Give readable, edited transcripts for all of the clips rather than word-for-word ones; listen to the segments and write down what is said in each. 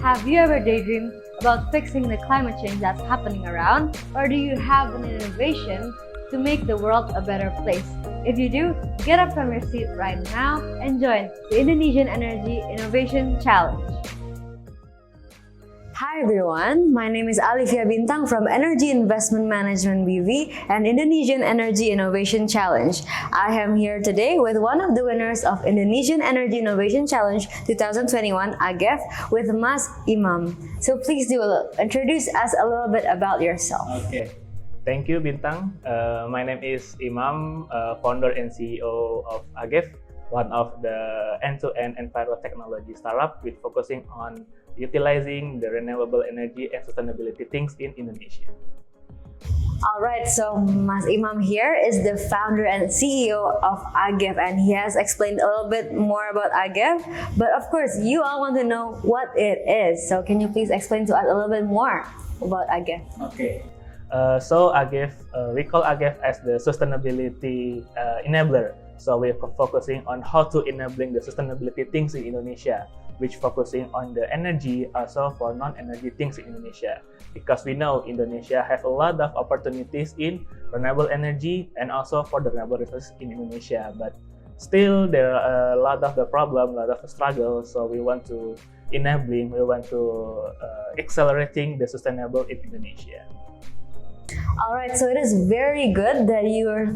Have you ever daydreamed about fixing the climate change that's happening around? Or do you have an innovation to make the world a better place? If you do, get up from your seat right now and join the Indonesian Energy Innovation Challenge. Hi everyone, my name is Alifia Bintang from Energy Investment Management BV and Indonesian Energy Innovation Challenge. I am here today with one of the winners of Indonesian Energy Innovation Challenge 2021 AGEV with Mas Imam. So please introduce us a little bit about yourself. Okay, thank you Bintang. My name is Imam, founder and CEO of AGEV, one of the end-to-end environmental technology startup with focusing on utilizing the renewable energy and sustainability things in Indonesia. Alright, so Mas Imam here is the founder and CEO of AGEV, and he has explained a little bit more about AGEV, but of course you all want to know what it is. So can you please explain to us a little bit more about AGEV? Okay, so AGEV, we call AGEV as the sustainability enabler. So we're focusing on how to enabling the sustainability things in Indonesia, which focusing on the energy also for non-energy things in Indonesia. Because we know Indonesia have a lot of opportunities in renewable energy and also for the renewable resources in Indonesia. But still there are a lot of the problem, a lot of the struggle. So we want to accelerating the sustainable in Indonesia. Alright, so it is very good that you're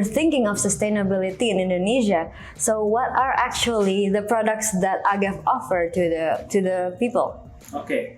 thinking of sustainability in Indonesia. So what are actually the products that AGEV offer to the people? Okay,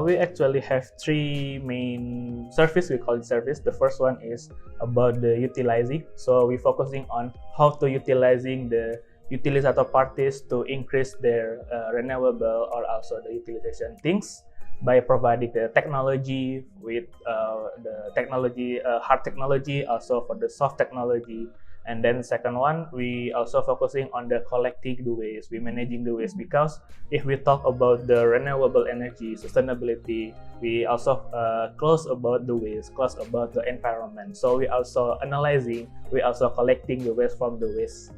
we actually have three main service. We call it service. The first one is about the utilizing. So we're focusing on how to utilizing the utilizator parties to increase their renewable or also the utilization things, by providing the technology with hard technology, also for the soft technology. And then second one, we also focusing on the collecting the waste, we managing the waste, because if we talk about the renewable energy, sustainability, we also close about the waste, close about the environment. So we also analyzing, we also collecting the waste from the waste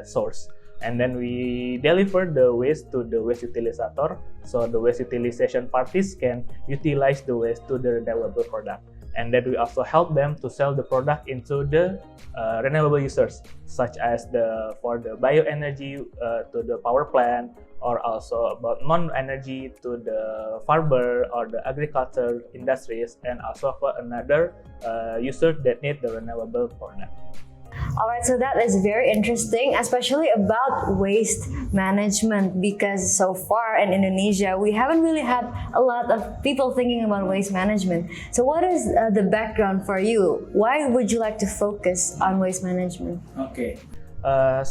source. And then we deliver the waste to the waste utilizator, so the waste utilization parties can utilize the waste to the renewable product. And then we also help them to sell the product into the renewable users, such as for the bioenergy to the power plant, or also about non-energy to the farmer or the agriculture industries, and also for another user that need the renewable product. Alright, so that is very interesting, especially about waste management, because so far in Indonesia, we haven't really had a lot of people thinking about waste management. So what is the background for you? Why would you like to focus on waste management? Okay, I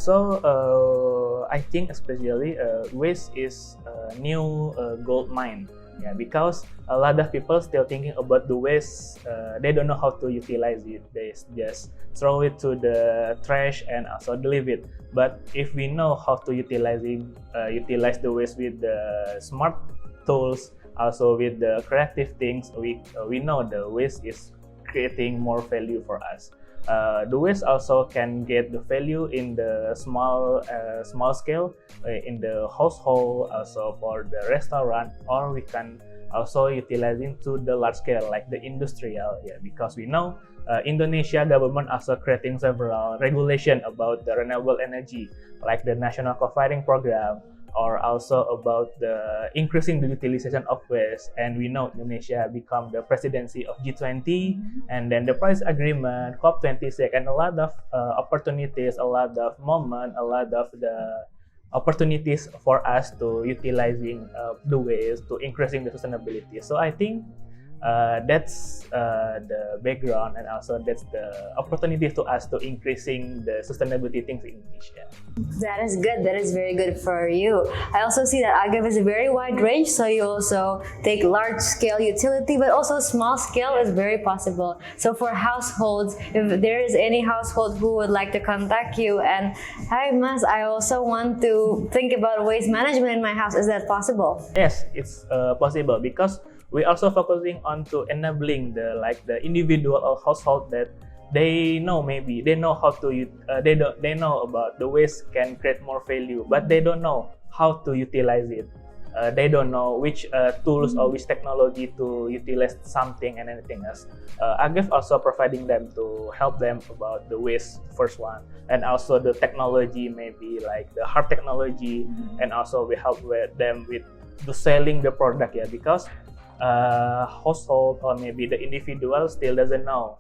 think especially waste is a new gold mine. Yeah, because a lot of people still thinking about the waste, they don't know how to utilize it. They just throw it to the trash and also leave it. But if we know how to utilize the waste with the smart tools, also with the creative things, we know the waste is creating more value for us. The waste also can get the value in the small scale, in the household, also for the restaurant, or we can also utilizing to the large scale like the industrial. Yeah, because we know Indonesia government also creating several regulation about the renewable energy, like the national co-firing program, or also about the increasing the utilization of waste. And we know Indonesia become the presidency of G20, and then the Paris Agreement, COP26, and a lot of opportunities, a lot of moment, a lot of the opportunities for us to utilizing the waste to increasing the sustainability. So I think that's the background, and also that's the opportunity to us to increasing the sustainability things in Indonesia. That is good. That is very good for you. I also see that AGEV is a very wide range, so you also take large scale utility, but also small scale is very possible. So for households, if there is any household who would like to contact you and, hi Mas, I also want to think about waste management in my house, is that possible? Yes, it's possible, because we also focusing on to enabling the individual or household that they know how to they know about the waste can create more value, but they don't know how to utilize it. they don't know which tools or which technology to utilize something and anything else. AGEV also providing them to help them about the waste, first one, and also the technology, maybe like the hard technology, and also we help with them with the selling the product, yeah, because household or maybe the individual still doesn't know.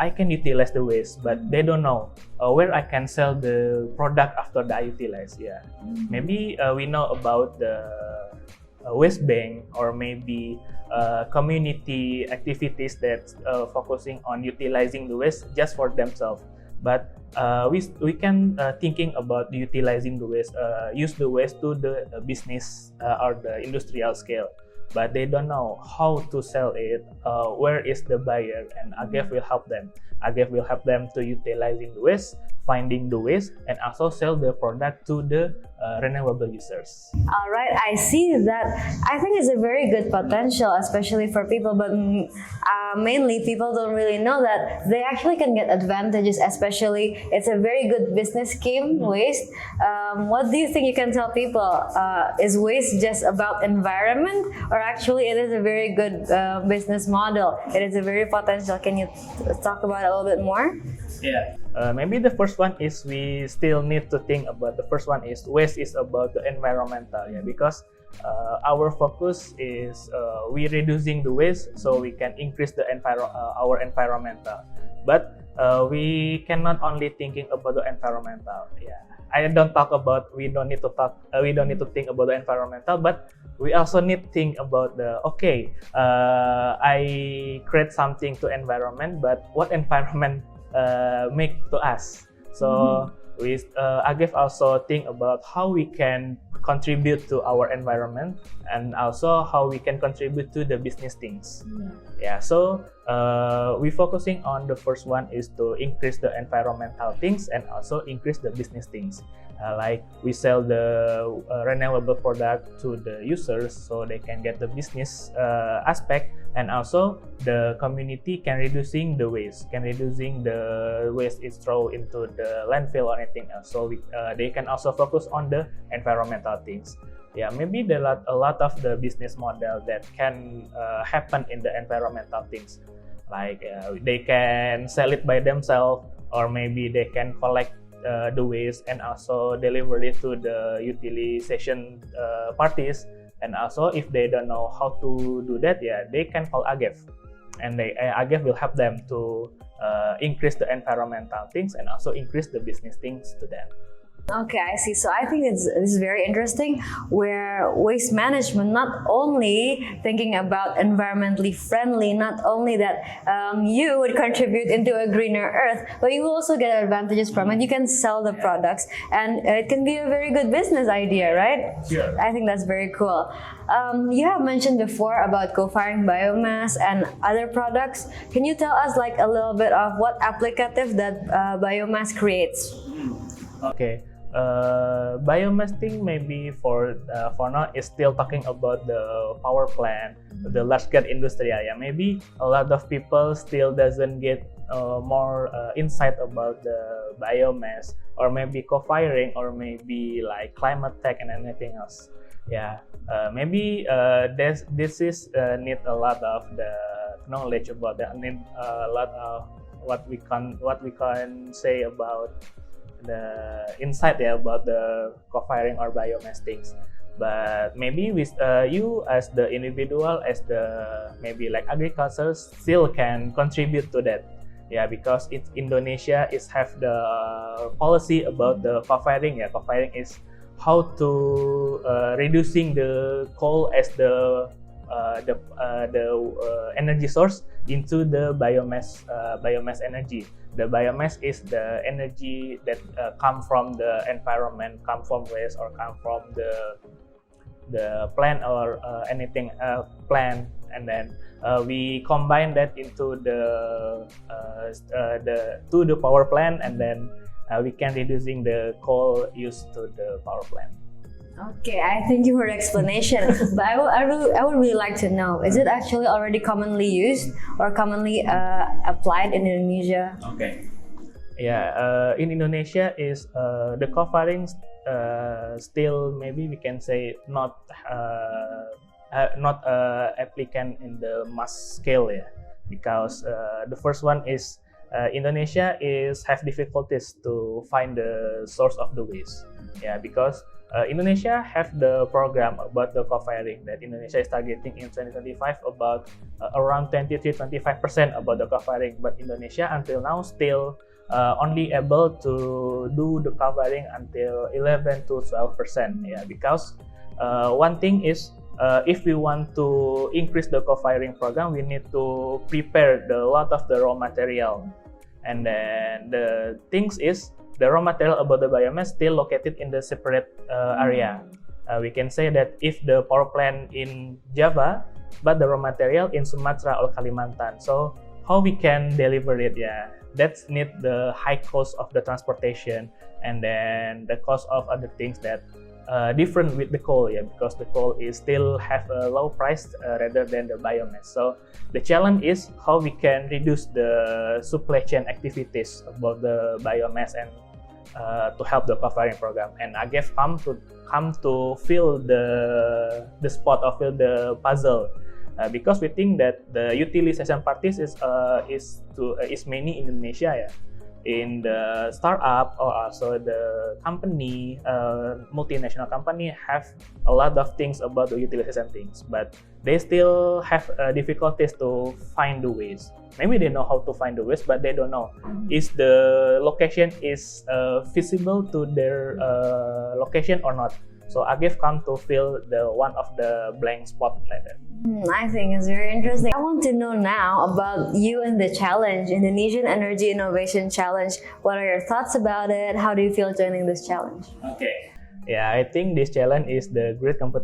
I can utilize the waste, but they don't know where I can sell the product after that I utilize. Yeah, maybe we know about the waste bank or maybe community activities that focusing on utilizing the waste just for themselves. But we can thinking about utilizing the waste, use the waste to the business or the industrial scale. But they don't know how to sell it, where is the buyer, and AGEV will help them. AGEV will help them to utilizing the waste, finding the waste, and also sell the product to the renewable users. All right, I see that. I think it's a very good potential, especially for people, but mainly people don't really know that they actually can get advantages, especially it's a very good business scheme, waste. What do you think you can tell people? Is waste just about environment, or actually it is a very good business model? It is a very potential. Can you talk about it a little bit more? Yeah. Maybe the first one is we still need to think about. The first one is waste is about the environmental, yeah, because our focus is we reducing the waste so we can increase the our environmental. But we cannot only thinking about the environmental. Yeah, I don't talk about we don't need to think about the environmental, but we also need to think about the I create something to environment, but what environment make to us. So we AGEV also think about how we can contribute to our environment and also how we can contribute to the business things. Yeah, so we focusing on the first one is to increase the environmental things and also increase the business things. Like we sell the renewable product to the users so they can get the business aspect, and also the community can reducing the waste, is thrown into the landfill or anything else. So they can also focus on the environmental things. Yeah, maybe there are a lot of the business model that can happen in the environmental things. Like they can sell it by themselves, or maybe they can collect the waste and also deliver it to the utilization parties. And also if they don't know how to do that, yeah, they can call AGEV, and AGEV will help them to increase the environmental things and also increase the business things to them. Okay, I see. So I think this is very interesting, where waste management not only thinking about environmentally friendly, not only that you would contribute into a greener earth, but you will also get advantages from it. You can sell the products, and it can be a very good business idea, right? Sure. I think that's very cool. You have mentioned before about co-firing biomass and other products. Can you tell us like a little bit of what applicative that biomass creates? Okay. Biomass thing maybe for now is still talking about the power plant, the large scale industry. Yeah, maybe a lot of people still doesn't get more insight about the biomass, or maybe co-firing, or maybe like climate tech and anything else. Yeah, maybe this is need a lot of the knowledge about that. Need a lot of what we can say about the insight, yeah, about the co-firing or biomass things. But maybe with you as the individual, as the maybe like agriculture, still can contribute to that. Yeah, because Indonesia have the policy about the co-firing. Yeah, co-firing is how to reducing the coal as the energy source into the biomass energy. The biomass is the energy that come from the environment, come from waste, or come from the plant or anything plant, and then we combine that into the power plant, and then we can reducing the coal used to the power plant. Okay, I thank you for the explanation. But I would really like to know, is it actually already commonly used or commonly applied in Indonesia? Okay. Yeah, in Indonesia is the co-firing still maybe we can say not applicant in the mass scale, yeah, because the first one is Indonesia is have difficulties to find the source of the waste, yeah, because Indonesia have the program about the co-firing that Indonesia is targeting in 2025 about around 20-25% about the co-firing, but Indonesia until now still only able to do the co-firing until 11-12%, yeah, because one thing is if we want to increase the co-firing program, we need to prepare a lot of the raw material, and then the things is the raw material about the biomass still located in the separate area. We can say that if the power plant in Java, but the raw material in Sumatra or Kalimantan, so how we can deliver it? Yeah, that's need the high cost of the transportation, and then the cost of other things that different with the coal, yeah, because the coal is still have a low price rather than the biomass. So the challenge is how we can reduce the supply chain activities about the biomass and to help the co-firing program. And AGEV come to fill the spot or fill the puzzle. Because we think that the utilization parties is many in Indonesia, yeah. In the startup or also the company, multinational company have a lot of things about the utilization things, but they still have difficulties to find the waste. Maybe they know how to find the waste, but they don't know is the location is feasible to their location or not. So AGEV come to fill the one of the blank spot like that. I think it's very interesting. I want to know now about you and the challenge, Indonesian Energy Innovation Challenge. What are your thoughts about it? How do you feel joining this challenge? Okay. Yeah, I think this challenge is the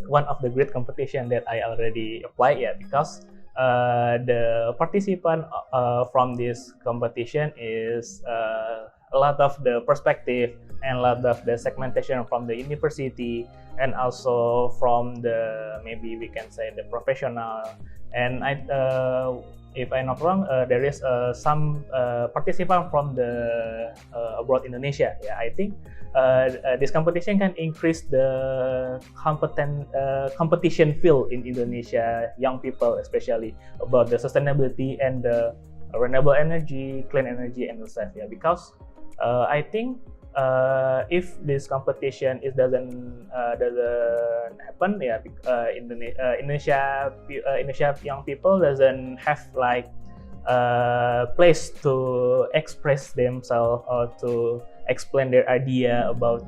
one of the great competition that I already applied, yeah, because the participant from this competition is a lot of the perspective and a lot of the segmentation from the university and also from the, maybe we can say, the professional. And if I'm not wrong, there is some participant from the abroad Indonesia. Yeah, I think this competition can increase the competition field in Indonesia, young people especially, about the sustainability and the renewable energy, clean energy, and stuff. Yeah, because I think if this competition doesn't happen, yeah, Indonesia young people doesn't have like place to express themselves or to explain their idea about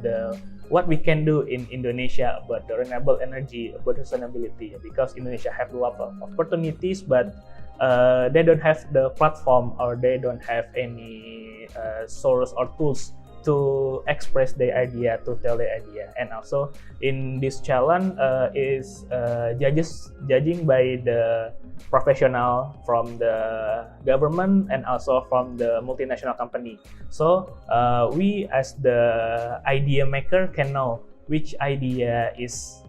what we can do in Indonesia about the renewable energy, about sustainability, because Indonesia have a lot of opportunities, but they don't have the platform or they don't have any source or tools to express their idea, to tell their idea. And also in this challenge is judging by the professional from the government and also from the multinational company. So we as the idea maker can know which idea is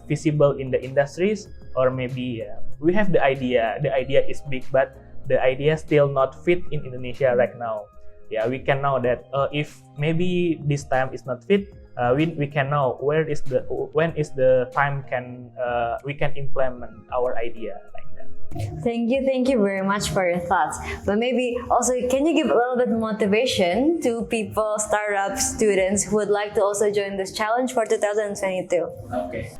feasible in the industries, or maybe we have the idea is big, but the idea still not fit in Indonesia right now. Yeah, we can know that if maybe this time is not fit, we can know when is the time we can implement our idea like that. Thank you very much for your thoughts. But maybe also, can you give a little bit motivation to people, startups, students who would like to also join this challenge for 2022? Okay.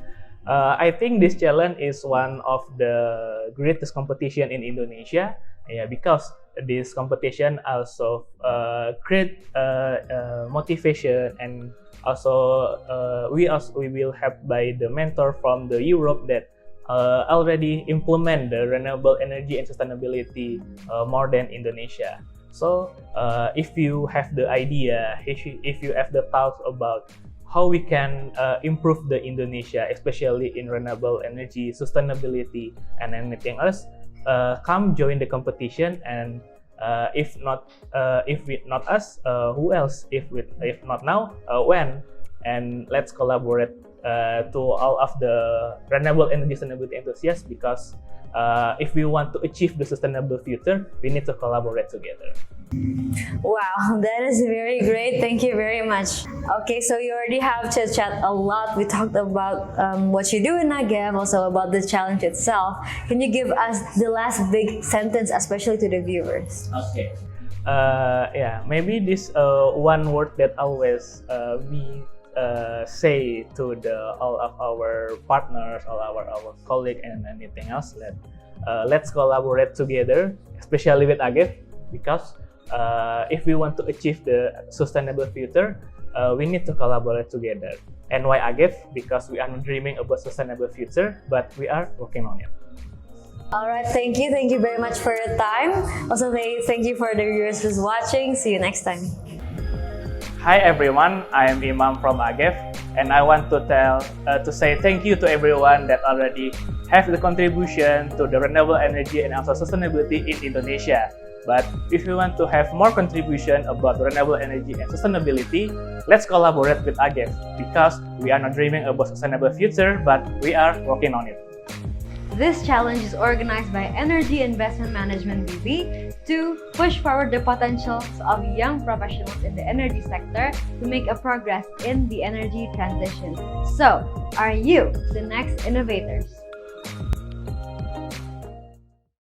I think this challenge is one of the greatest competition in Indonesia. Yeah, because this competition also create motivation, and also we will have by the mentor from the Europe that already implement the renewable energy and sustainability more than Indonesia. So if you have the idea, if you have the thoughts about how we can improve the Indonesia, especially in renewable energy, sustainability, and anything else, come join the competition. And if not us, who else? If not now, when? And let's collaborate to all of the renewable energy sustainability enthusiasts, because if we want to achieve the sustainable future, we need to collaborate together. Wow, that is very great. Thank you very much. Okay, so you already have chit chat a lot. We talked about what you do in AGEV, also about the challenge itself. Can you give us the last big sentence, especially to the viewers? Okay. Yeah, maybe this one word that always we say to all of our partners, all our colleagues, and anything else, that let's collaborate together, especially with AGEV, because if we want to achieve the sustainable future, we need to collaborate together. And why AGEV? Because we are not dreaming about sustainable future, but we are working on it. All right, thank you. Thank you very much for your time. Also, thank you for the viewers who's watching. See you next time. Hi everyone, I am Imam from AGEV, and I want to say thank you to everyone that already have the contribution to the renewable energy and also sustainability in Indonesia. But if you want to have more contribution about renewable energy and sustainability, let's collaborate with AGEV, because we are not dreaming about sustainable future, but we are working on it. This challenge is organized by Energy Investment Management BV to push forward the potentials of young professionals in the energy sector to make a progress in the energy transition. So, are you the next innovators?